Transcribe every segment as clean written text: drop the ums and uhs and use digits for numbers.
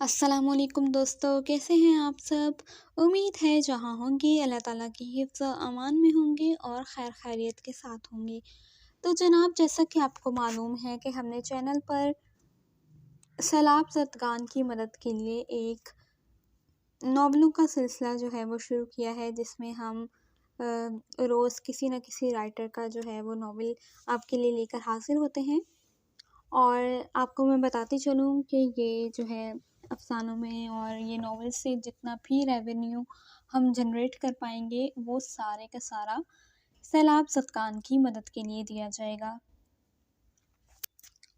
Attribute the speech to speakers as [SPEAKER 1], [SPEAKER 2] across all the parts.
[SPEAKER 1] السلام علیکم دوستو، کیسے ہیں آپ سب؟ امید ہے جہاں ہوں گے اللہ تعالیٰ کی حفظ و امان میں ہوں گے اور خیر خیریت کے ساتھ ہوں گے۔ تو جناب، جیسا کہ آپ کو معلوم ہے کہ ہم نے چینل پر سیلاب زدگان کی مدد کے لیے ایک ناولوں کا سلسلہ جو ہے وہ شروع کیا ہے، جس میں ہم روز کسی نہ کسی رائٹر کا جو ہے وہ ناول آپ کے لیے لے کر حاضر ہوتے ہیں۔ اور آپ کو میں بتاتی چلوں کہ یہ جو ہے افسانوں میں اور یہ ناول سے جتنا بھی ریونیو ہم جنریٹ کر پائیں گے وہ سارے کا سارا سیلاب زدگان کی مدد کے لیے دیا جائے گا۔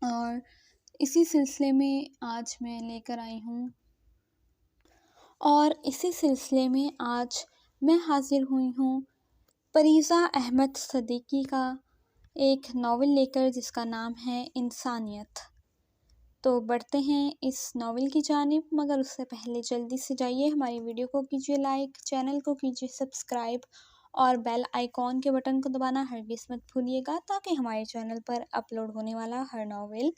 [SPEAKER 1] اور اسی سلسلے میں آج میں لے کر آئی ہوں میں حاضر ہوئی ہوں پریزہ احمد صدیقی کا ایک ناول لے کر، جس کا نام ہے انسانیت۔ تو بڑھتے ہیں اس ناول کی جانب، مگر اس سے پہلے جلدی سے جائیے ہماری ویڈیو کو کیجیے لائک، چینل کو کیجیے سبسکرائب اور بیل آئیکن کے بٹن کو دبانا ہرگز مت بھولیے گا، تاکہ ہمارے چینل پر اپلوڈ ہونے والا ہر ناول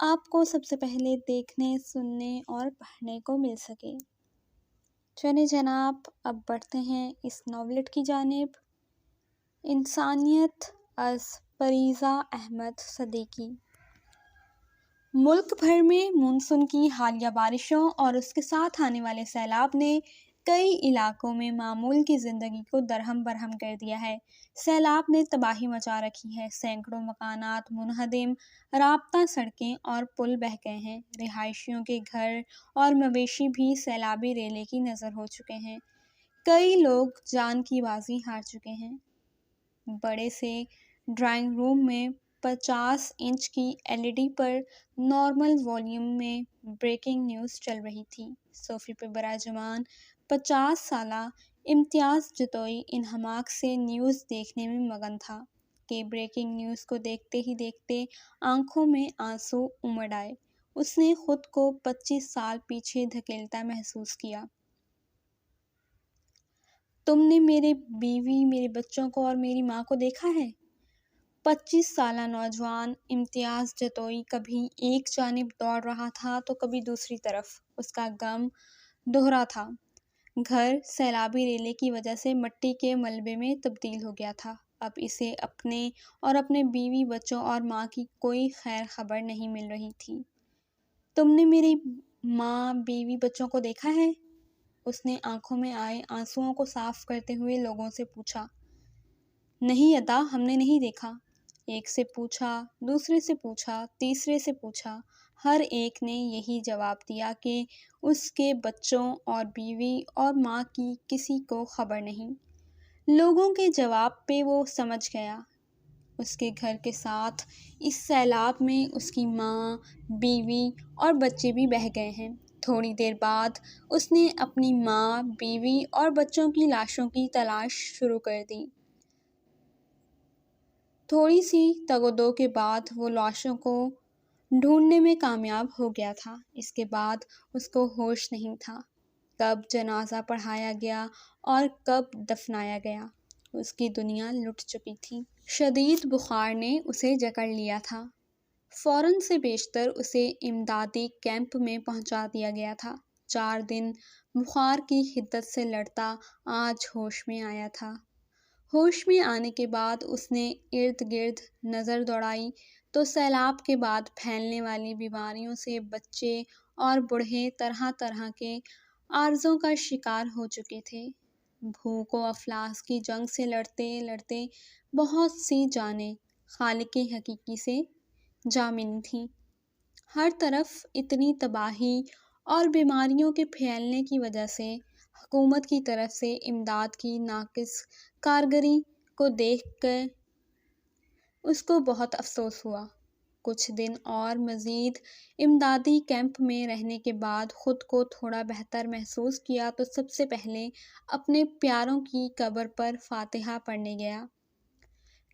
[SPEAKER 1] آپ کو سب سے پہلے دیکھنے، سننے اور پڑھنے کو مل سکے۔ چلیں جناب، اب بڑھتے ہیں اس ناولٹ کی جانب۔ انسانیت از پریزہ احمد صدیقی۔ ملک بھر میں مونسون کی حالیہ بارشوں اور اس کے ساتھ آنے والے سیلاب نے کئی علاقوں میں معمول کی زندگی کو درہم برہم کر دیا ہے۔ سیلاب نے تباہی مچا رکھی ہے، سینکڑوں مکانات منہدم، رابطہ سڑکیں اور پل بہہ گئے ہیں، رہائشیوں کے گھر اور مویشی بھی سیلابی ریلے کی نظر ہو چکے ہیں، کئی لوگ جان کی بازی ہار چکے ہیں۔ بڑے سے ڈرائنگ روم میں 50 انچ کی LED پر نارمل والیوم میں بریکنگ نیوز چل رہی تھی۔ صوفے پہ براجمان 50 سالہ امتیاز جتوئی انہماک سے نیوز دیکھنے میں مگن تھا کہ بریکنگ نیوز کو دیکھتے ہی دیکھتے آنکھوں میں آنسو امڑ آئے۔ اس نے خود کو 25 سال پیچھے دھکیلتا محسوس کیا۔ تم نے میرے بیوی، میرے بچوں کو اور میری ماں کو دیکھا ہے؟ 25 سالہ نوجوان امتیاز جتوئی کبھی ایک جانب دوڑ رہا تھا تو کبھی دوسری طرف۔ اس کا غم دوہرا تھا۔ گھر سیلابی ریلے کی وجہ سے مٹی کے ملبے میں تبدیل ہو گیا تھا۔ اب اسے اپنے اور اپنے بیوی، بچوں اور ماں کی کوئی خیر خبر نہیں مل رہی تھی۔ تم نے میری ماں، بیوی، بچوں کو دیکھا ہے؟ اس نے آنکھوں میں آئے آنسوؤں کو صاف کرتے ہوئے لوگوں سے پوچھا۔ نہیں ادا، ہم نے نہیں دیکھا۔ ایک سے پوچھا، دوسرے سے پوچھا، تیسرے سے پوچھا، ہر ایک نے یہی جواب دیا کہ اس کے بچوں اور بیوی اور ماں کی کسی کو خبر نہیں۔ لوگوں کے جواب پہ وہ سمجھ گیا، اس کے گھر کے ساتھ اس سیلاب میں اس کی ماں، بیوی اور بچے بھی بہہ گئے ہیں۔ تھوڑی دیر بعد اس نے اپنی ماں، بیوی اور بچوں کی لاشوں کی تلاش شروع کر دی۔ تھوڑی سی تگ و دو کے بعد وہ لاشوں کو ڈھونڈنے میں کامیاب ہو گیا تھا۔ اس کے بعد اس کو ہوش نہیں تھا۔ کب جنازہ پڑھایا گیا اور کب دفنایا گیا، اس کی دنیا لٹ چکی تھی۔ شدید بخار نے اسے جکڑ لیا تھا۔ فوراً سے بیشتر اسے امدادی کیمپ میں پہنچا دیا گیا تھا۔ 4 دن بخار کی حدت سے لڑتا آج ہوش میں آیا تھا۔ ہوش میں آنے کے بعد اس نے ارد گرد نظر دوڑائی تو سیلاب کے بعد پھیلنے والی بیماریوں سے بچے اور بوڑھے طرح طرح کے عارضوں کا شکار ہو چکے تھے۔ بھوک و افلاس کی جنگ سے لڑتے لڑتے بہت سی جانیں خالق حقیقی سے جا ملی تھیں۔ ہر طرف اتنی تباہی اور بیماریوں کے پھیلنے کی وجہ سے حکومت کی طرف سے امداد کی ناقص کارگری کو دیکھ کر اس کو بہت افسوس ہوا۔ کچھ دن اور مزید امدادی کیمپ میں رہنے کے بعد خود کو تھوڑا بہتر محسوس کیا تو سب سے پہلے اپنے پیاروں کی قبر پر فاتحہ پڑھنے گیا۔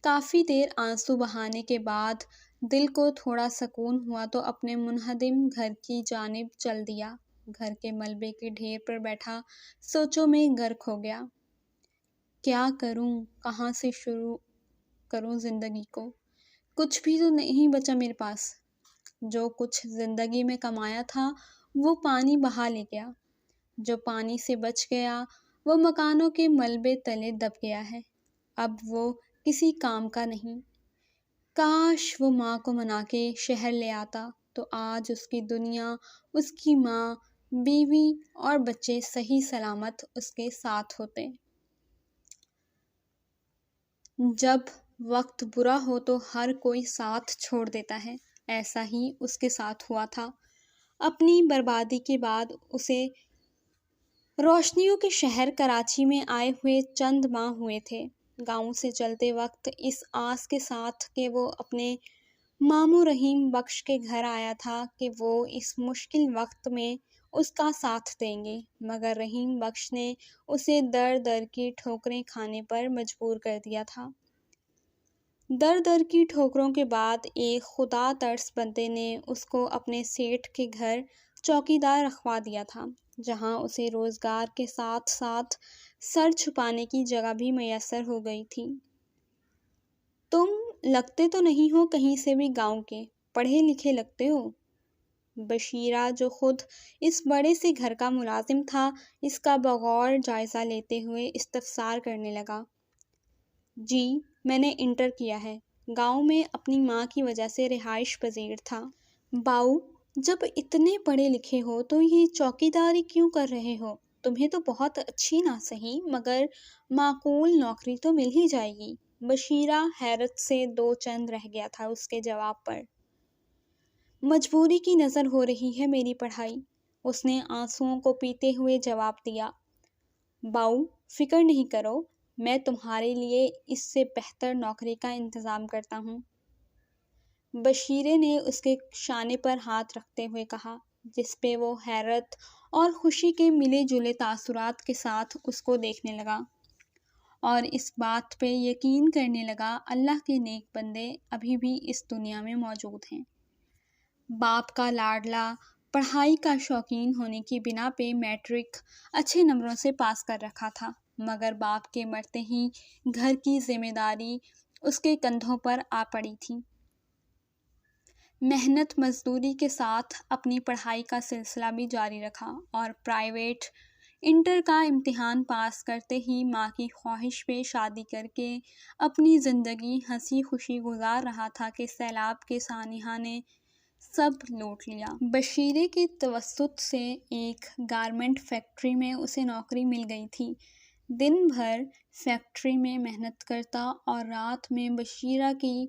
[SPEAKER 1] کافی دیر آنسو بہانے کے بعد دل کو تھوڑا سکون ہوا تو اپنے منہدم گھر کی جانب چل دیا۔ گھر کے ملبے کے ڈھیر پر بیٹھا سوچوں میں غرق ہو گیا۔ کیا کروں، کہاں سے شروع کروں زندگی کو؟ کچھ بھی تو نہیں بچا میرے پاس۔ جو کچھ زندگی میں کمایا تھا وہ پانی بہا لے گیا۔ جو پانی سے بچ گیا وہ مکانوں کے ملبے تلے دب گیا ہے، اب وہ کسی کام کا نہیں۔ کاش وہ ماں کو منا کے شہر لے آتا تو آج اس کی دنیا، اس کی ماں، بیوی اور بچے صحیح سلامت اس کے ساتھ ہوتے۔ جب وقت برا ہو تو ہر کوئی ساتھ چھوڑ دیتا ہے، ایسا ہی اس کے ساتھ ہوا تھا۔ اپنی بربادی کے بعد اسے روشنیوں کے شہر کراچی میں آئے ہوئے چند ماہ ہوئے تھے۔ گاؤں سے چلتے وقت اس آس کے ساتھ کہ وہ اپنے ماموں رحیم بخش کے گھر آیا تھا کہ وہ اس مشکل وقت میں اس کا ساتھ دیں گے، مگر رحیم بخش نے اسے در در کی ٹھوکریں کھانے پر مجبور کر دیا تھا۔ در در کی ٹھوکروں کے بعد ایک خدا ترس بندے نے اس کو اپنے سیٹھ کے گھر چوکیدار رکھوا دیا تھا، جہاں اسے روزگار کے ساتھ ساتھ سر چھپانے کی جگہ بھی میسر ہو گئی تھی۔ تم لگتے تو نہیں ہو کہیں سے بھی گاؤں کے، پڑھے لکھے لگتے ہو۔ بشیرہ جو خود اس بڑے سے گھر کا ملازم تھا، اس کا بغور جائزہ لیتے ہوئے استفسار کرنے لگا۔ جی، میں نے انٹر کیا ہے، گاؤں میں اپنی ماں کی وجہ سے رہائش پذیر تھا۔ باؤ، جب اتنے پڑھے لکھے ہو تو یہ چوکیداری کیوں کر رہے ہو؟ تمہیں تو بہت اچھی نہ صحیح مگر معقول نوکری تو مل ہی جائے گی۔ بشیرہ حیرت سے دو چند رہ گیا تھا اس کے جواب پر۔ مجبوری کی نظر ہو رہی ہے میری پڑھائی، اس نے آنسوؤں کو پیتے ہوئے جواب دیا۔ باؤ، فکر نہیں کرو، میں تمہارے لیے اس سے بہتر نوکری کا انتظام کرتا ہوں۔ بشیرے نے اس کے شانے پر ہاتھ رکھتے ہوئے کہا، جس پہ وہ حیرت اور خوشی کے ملے جلے تاثرات کے ساتھ اس کو دیکھنے لگا، اور اس بات پہ یقین کرنے لگا اللہ کے نیک بندے ابھی بھی اس دنیا میں موجود ہیں۔ باپ کا لاڈلا، پڑھائی کا شوقین ہونے کی بنا پہ میٹرک اچھے نمبروں سے پاس کر رکھا تھا، مگر باپ کے مرتے ہی گھر کی ذمہ داری اس کے کندھوں پر آ پڑی تھی۔ محنت مزدوری کے ساتھ اپنی پڑھائی کا سلسلہ بھی جاری رکھا، اور پرائیویٹ انٹر کا امتحان پاس کرتے ہی ماں کی خواہش پہ شادی کر کے اپنی زندگی ہنسی خوشی گزار رہا تھا کہ سیلاب کے سانحہ نے سب لوٹ لیا۔ بشیرے کے توسط سے ایک گارمنٹ فیکٹری میں اسے نوکری مل گئی تھی۔ دن بھر فیکٹری میں محنت کرتا اور رات میں بشیرہ کی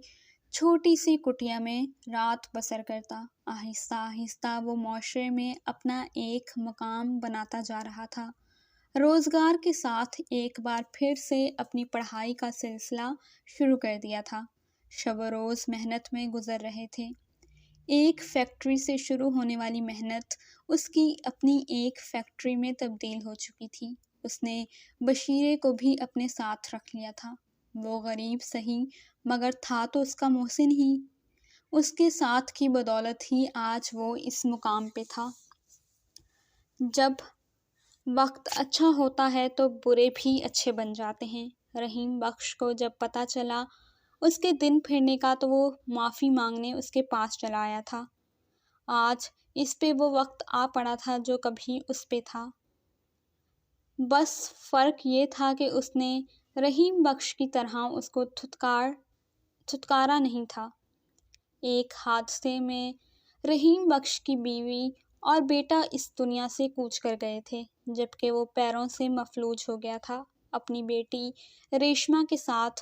[SPEAKER 1] چھوٹی سی کٹیا میں رات بسر کرتا۔ آہستہ آہستہ وہ معاشرے میں اپنا ایک مقام بناتا جا رہا تھا۔ روزگار کے ساتھ ایک بار پھر سے اپنی پڑھائی کا سلسلہ شروع کر دیا تھا۔ شب و روز محنت میں گزر رہے تھے۔ ایک فیکٹری سے شروع ہونے والی محنت اس کی اپنی ایک فیکٹری میں تبدیل ہو چکی تھی۔ اس نے بشیرے کو بھی اپنے ساتھ رکھ لیا تھا۔ وہ غریب سہی مگر تھا تو اس کا محسن ہی۔ اس کے ساتھ کی بدولت ہی آج وہ اس مقام پہ تھا۔ جب وقت اچھا ہوتا ہے تو برے بھی اچھے بن جاتے ہیں۔ رحیم بخش کو جب پتہ چلا اس کے دن پھرنے کا تو وہ معافی مانگنے اس کے پاس چلا آیا تھا۔ آج اس پہ وہ وقت آ پڑا تھا جو کبھی اس پہ تھا۔ بس فرق یہ تھا کہ اس نے رحیم بخش کی طرح اس کو تھتکارا نہیں تھا۔ ایک حادثے میں رحیم بخش کی بیوی اور بیٹا اس دنیا سے کوچ کر گئے تھے، جبکہ وہ پیروں سے مفلوج ہو گیا تھا۔ اپنی بیٹی ریشما کے ساتھ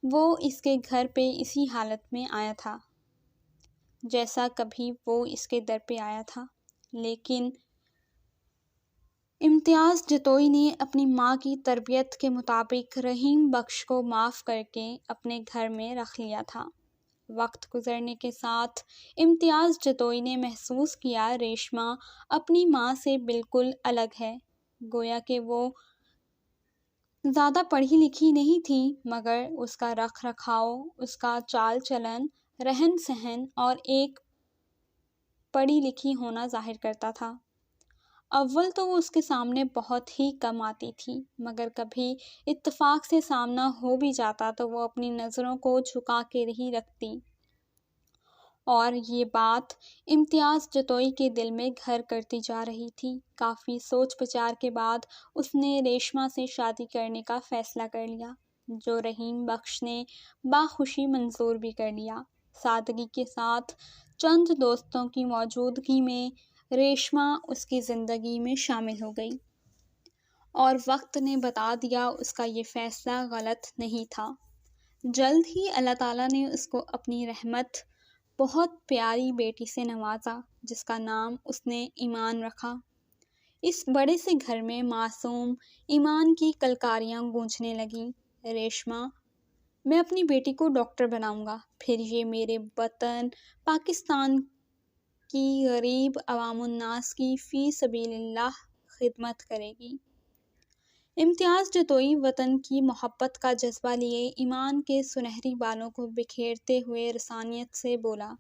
[SPEAKER 1] وہ اس کے گھر پہ اسی حالت میں آیا تھا جیسا کبھی وہ اس کے در پہ آیا تھا، لیکن امتیاز جتوئی نے اپنی ماں کی تربیت کے مطابق رحیم بخش کو معاف کر کے اپنے گھر میں رکھ لیا تھا۔ وقت گزرنے کے ساتھ امتیاز جتوئی نے محسوس کیا ریشما اپنی ماں سے بالکل الگ ہے، گویا کہ وہ زیادہ پڑھی لکھی نہیں تھی، مگر اس کا رکھ رکھاؤ، اس کا چال چلن، رہن سہن اور ایک پڑھی لکھی ہونا ظاہر کرتا تھا۔ اول تو وہ اس کے سامنے بہت ہی کم آتی تھی، مگر کبھی اتفاق سے سامنا ہو بھی جاتا تو وہ اپنی نظروں کو جھکا کے ہی رکھتی، اور یہ بات امتیاز جتوئی کے دل میں گھر کرتی جا رہی تھی۔ کافی سوچ بچار کے بعد اس نے ریشما سے شادی کرنے کا فیصلہ کر لیا، جو رحیم بخش نے باخوشی منظور بھی کر لیا۔ سادگی کے ساتھ چند دوستوں کی موجودگی میں ریشما اس کی زندگی میں شامل ہو گئی، اور وقت نے بتا دیا اس کا یہ فیصلہ غلط نہیں تھا۔ جلد ہی اللہ تعالیٰ نے اس کو اپنی رحمت بہت پیاری بیٹی سے نوازا، جس کا نام اس نے ایمان رکھا۔ اس بڑے سے گھر میں معصوم ایمان کی کلکاریاں گونجنے لگیں۔ ریشما، میں اپنی بیٹی کو ڈاکٹر بناؤں گا، پھر یہ میرے وطن پاکستان کی غریب عوام الناس کی فی سبیل اللہ خدمت کرے گی۔ امتیاز جتوئی وطن کی محبت کا جذبہ لیے ایمان کے سنہری بالوں کو بکھیرتے ہوئے رسانیت سے بولا۔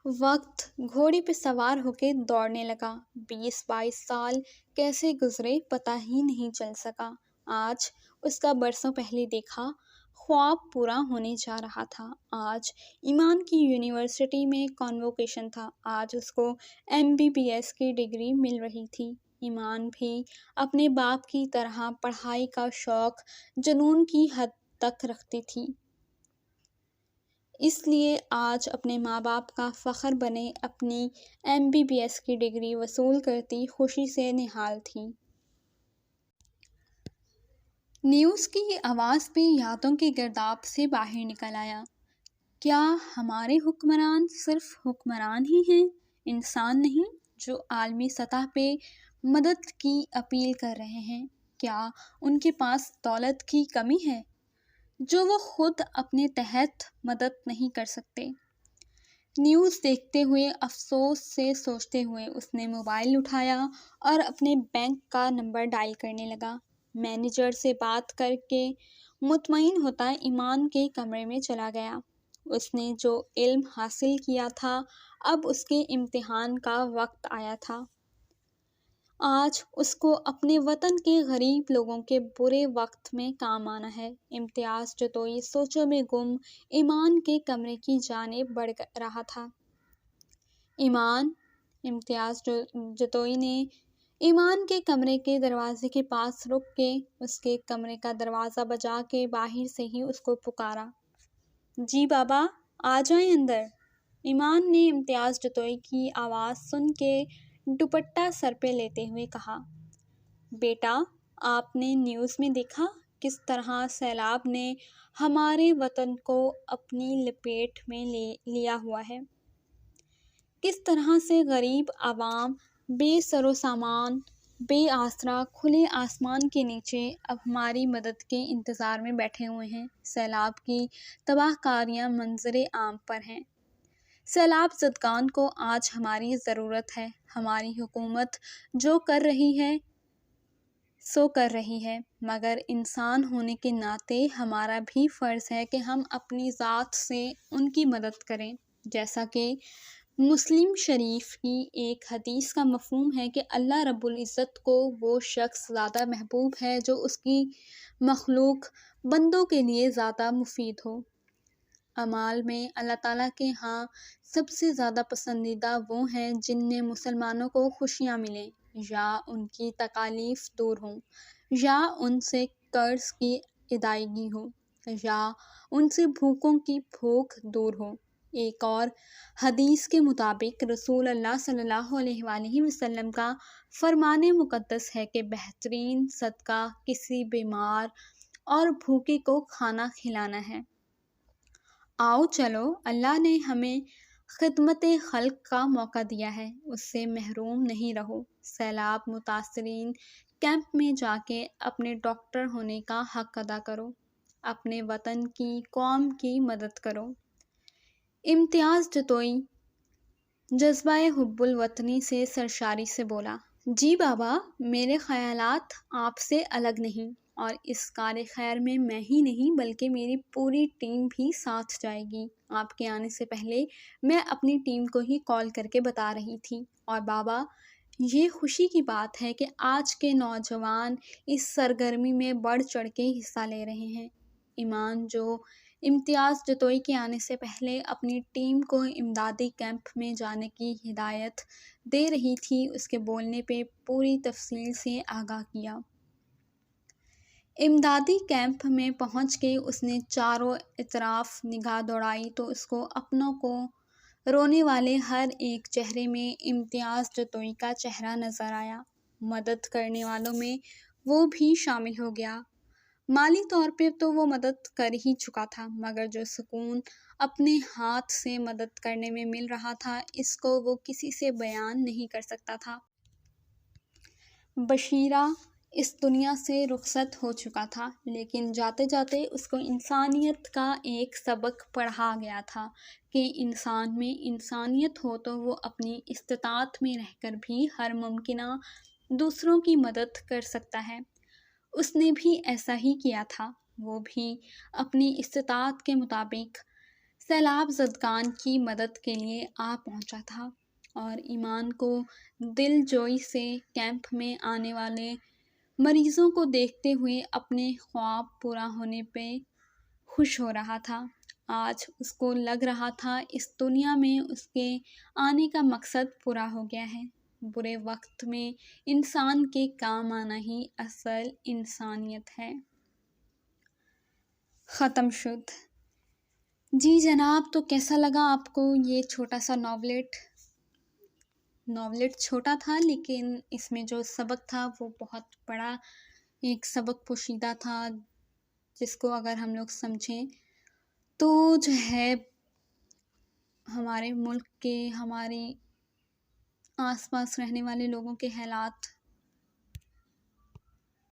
[SPEAKER 1] وقت گھوڑے پہ سوار ہو کے دوڑنے لگا۔ 20-22 سال کیسے گزرے پتہ ہی نہیں چل سکا۔ آج اس کا برسوں پہلے دیکھا خواب پورا ہونے جا رہا تھا۔ آج ایمان کی یونیورسٹی میں کانووکیشن تھا۔ آج اس کو MBBS کی ڈگری مل رہی تھی۔ ایمان بھی اپنے باپ کی طرح پڑھائی کا شوق جنون کی حد تک رکھتی تھی، اس لیے آج اپنے ماں باپ کا فخر بنے اپنی MBBS کی ڈگری وصول کرتی خوشی سے نہال تھی۔ نیوز کی یہ آواز بھی یادوں کے گرداب سے باہر نکل آیا۔ کیا ہمارے حکمران صرف حکمران ہی ہیں، انسان نہیں، جو عالمی سطح پہ مدد کی اپیل کر رہے ہیں؟ کیا ان کے پاس دولت کی کمی ہے جو وہ خود اپنے تحت مدد نہیں کر سکتے؟ نیوز دیکھتے ہوئے افسوس سے سوچتے ہوئے اس نے موبائل اٹھایا اور اپنے بینک کا نمبر ڈائل کرنے لگا۔ مینیجر سے بات کر کے مطمئن ہوتا ایمان کے کمرے میں چلا گیا۔ اس نے جو علم حاصل کیا تھا، اب اس کے امتحان کا وقت آیا تھا۔ آج اس کو اپنے وطن کے غریب لوگوں کے برے وقت میں کام آنا ہے۔ امتیاز جتوئی سوچوں میں گم ایمان کے کمرے کی جانب بڑھ رہا تھا۔ ایمان، امتیاز جتوئی نے ایمان کے کمرے کے دروازے کے پاس رک کے اس کے کمرے کا دروازہ بجا کے باہر سے ہی اس کو پکارا۔ جی بابا، آ جائیں اندر۔ ایمان نے امتیاز جتوئی کی آواز سن کے دوپٹہ سر پہ لیتے ہوئے کہا، بیٹا، آپ نے نیوز میں دیکھا کس طرح سیلاب نے ہمارے وطن کو اپنی لپیٹ میں لیا ہوا ہے، کس طرح سے غریب عوام بے سر و سامان، بے آسرا کھلے آسمان کے نیچے اب ہماری مدد کے انتظار میں بیٹھے ہوئے ہیں۔ سیلاب کی تباہ کاریاں منظر عام پر ہیں۔ سیلاب زدگان کو آج ہماری ضرورت ہے۔ ہماری حکومت جو کر رہی ہے سو کر رہی ہے، مگر انسان ہونے کے ناطے ہمارا بھی فرض ہے کہ ہم اپنی ذات سے ان کی مدد کریں۔ جیسا کہ مسلم شریف کی ایک حدیث کا مفہوم ہے کہ اللہ رب العزت کو وہ شخص زیادہ محبوب ہے جو اس کی مخلوق بندوں کے لیے زیادہ مفید ہو۔ اعمال میں اللہ تعالیٰ کے ہاں سب سے زیادہ پسندیدہ وہ ہیں جن میں مسلمانوں کو خوشیاں ملیں، یا ان کی تکالیف دور ہوں، یا ان سے قرض کی ادائیگی ہو، یا ان سے بھوکوں کی بھوک دور ہو۔ ایک اور حدیث کے مطابق رسول اللہ صلی اللہ علیہ وآلہ وسلم کا فرمان مقدس ہے کہ بہترین صدقہ کسی بیمار اور بھوکے کو کھانا کھلانا ہے۔ آؤ چلو، اللہ نے ہمیں خدمت خلق کا موقع دیا ہے، اس سے محروم نہیں رہو۔ سیلاب متاثرین کیمپ میں جا کے اپنے ڈاکٹر ہونے کا حق ادا کرو، اپنے وطن کی، قوم کی مدد کرو۔ امتیاز جتوئی جذبہ حب الوطنی سے سرشاری سے بولا، جی بابا، میرے خیالات آپ سے الگ نہیں، اور اس کار خیر میں ہی نہیں بلکہ میری پوری ٹیم بھی ساتھ جائے گی۔ آپ کے آنے سے پہلے میں اپنی ٹیم کو ہی کال کر کے بتا رہی تھی، اور بابا، یہ خوشی کی بات ہے کہ آج کے نوجوان اس سرگرمی میں بڑھ چڑھ کے حصہ لے رہے ہیں۔ ایمان جو امتیاز جتوئی کے آنے سے پہلے اپنی ٹیم کو امدادی کیمپ میں جانے کی ہدایت دے رہی تھی، اس کے بولنے پہ پوری تفصیل سے آگاہ کیا۔ امدادی کیمپ میں پہنچ کے اس نے چاروں اطراف نگاہ دوڑائی تو اس کو اپنوں کو رونے والے ہر ایک چہرے میں امتیاز جتوئی کا چہرہ نظر آیا۔ مدد کرنے والوں میں وہ بھی شامل ہو گیا۔ مالی طور پہ تو وہ مدد کر ہی چکا تھا، مگر جو سکون اپنے ہاتھ سے مدد کرنے میں مل رہا تھا، اس کو وہ کسی سے بیان نہیں کر سکتا تھا۔ بشیرہ اس دنیا سے رخصت ہو چکا تھا، لیکن جاتے جاتے اس کو انسانیت کا ایک سبق پڑھا گیا تھا کہ انسان میں انسانیت ہو تو وہ اپنی استطاعت میں رہ کر بھی ہر ممکنہ دوسروں کی مدد کر سکتا ہے۔ اس نے بھی ایسا ہی کیا تھا، وہ بھی اپنی استطاعت کے مطابق سیلاب زدگان کی مدد کے لیے آ پہنچا تھا، اور ایمان کو دل جوئی سے کیمپ میں آنے والے مریضوں کو دیکھتے ہوئے اپنے خواب پورا ہونے پہ خوش ہو رہا تھا۔ آج اس کو لگ رہا تھا اس دنیا میں اس کے آنے کا مقصد پورا ہو گیا ہے۔ برے وقت میں انسان کے کام آنا ہی اصل انسانیت ہے۔ ختم شد۔ جی جناب، تو کیسا لگا آپ کو یہ چھوٹا سا ناولٹ چھوٹا تھا، لیکن اس میں جو سبق تھا وہ بہت بڑا ایک سبق پوشیدہ تھا، جس کو اگر ہم لوگ سمجھیں تو جو ہے ہمارے ملک کے، ہمارے آس پاس رہنے والے لوگوں کے حالات